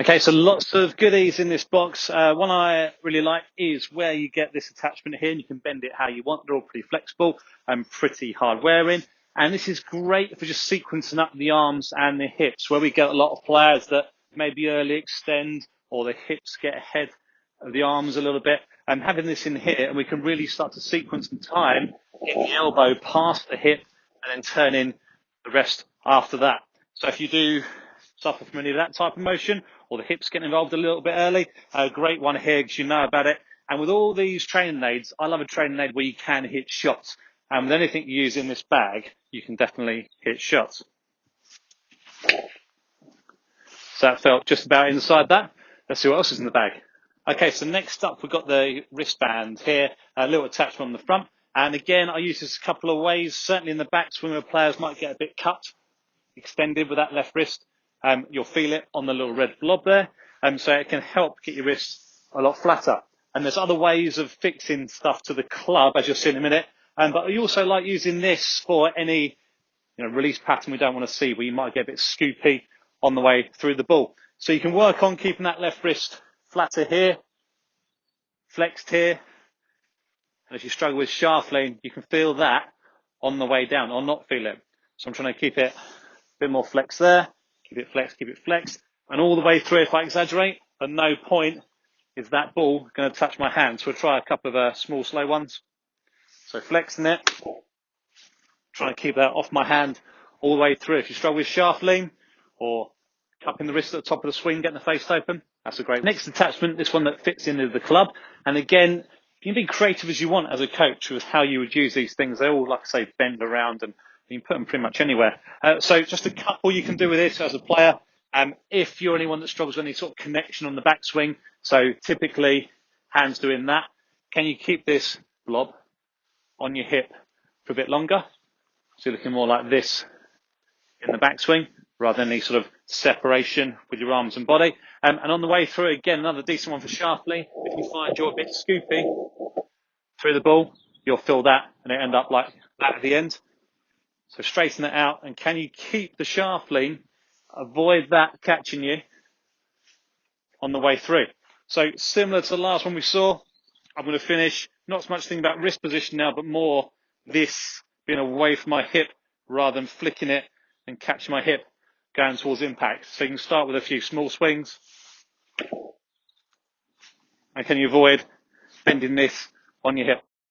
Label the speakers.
Speaker 1: Okay, so lots of goodies in this box. One I really like is where you get this attachment here, and you can bend it how you want. They're all pretty flexible and pretty hard wearing. And this is great for just sequencing up the arms and the hips, where we get a lot of players that maybe early extend or the hips get ahead of the arms a little bit. And having this in here, and we can really start to sequence in time, get the elbow past the hip and then turn in the rest after that. So if you do suffer from any of that type of motion, or the hips getting involved a little bit early, a great one here because you know about it. And with all these training aids, I love a training aid where you can hit shots. And with anything you use in this bag, you can definitely hit shots. So that felt just about inside that. Let's see what else is in the bag. Okay, so next up we've got the wristband here, a little attachment on the front. And again, I use this a couple of ways. Certainly in the back swing where players might get a bit cut, extended with that left wrist. You'll feel it on the little red blob there. So it can help get your wrist a lot flatter. And there's other ways of fixing stuff to the club, as you'll see in a minute. But I also like using this for any release pattern we don't want to see, where you might get a bit scoopy on the way through the ball. So you can work on keeping that left wrist flatter here, flexed here. And if you struggle with shuffling, you can feel that on the way down, or not feel it. So I'm trying to keep it a bit more flex there. Keep it flexed. And all the way through, if I exaggerate, at no point is that ball going to touch my hand. So we'll try a couple of small, slow ones. So flexing it, trying to keep that off my hand all the way through. If you struggle with shaft lean or cupping the wrist at the top of the swing, getting the face open, that's a great one. Next attachment, this one that fits into the club. And again, you can be creative as you want as a coach with how you would use these things. They all, like I say, bend around and you can put them pretty much anywhere. So just a couple you can do with this as a player. If you're anyone that struggles with any sort of connection on the backswing, so typically hands doing that, can you keep this blob on your hip for a bit longer? So you're looking more like this in the backswing rather than any sort of separation with your arms and body. And on the way through, again, another decent one for shaftly. If you find you're a bit scoopy through the ball, you'll feel that and it end up like that at the end. So straighten it out, and can you keep the shaft lean, avoid that catching you on the way through. So similar to the last one we saw, I'm going to finish, not so much thinking about wrist position now, but more this being away from my hip rather than flicking it and catching my hip going towards impact. So you can start with a few small swings. And can you avoid bending this on your hip?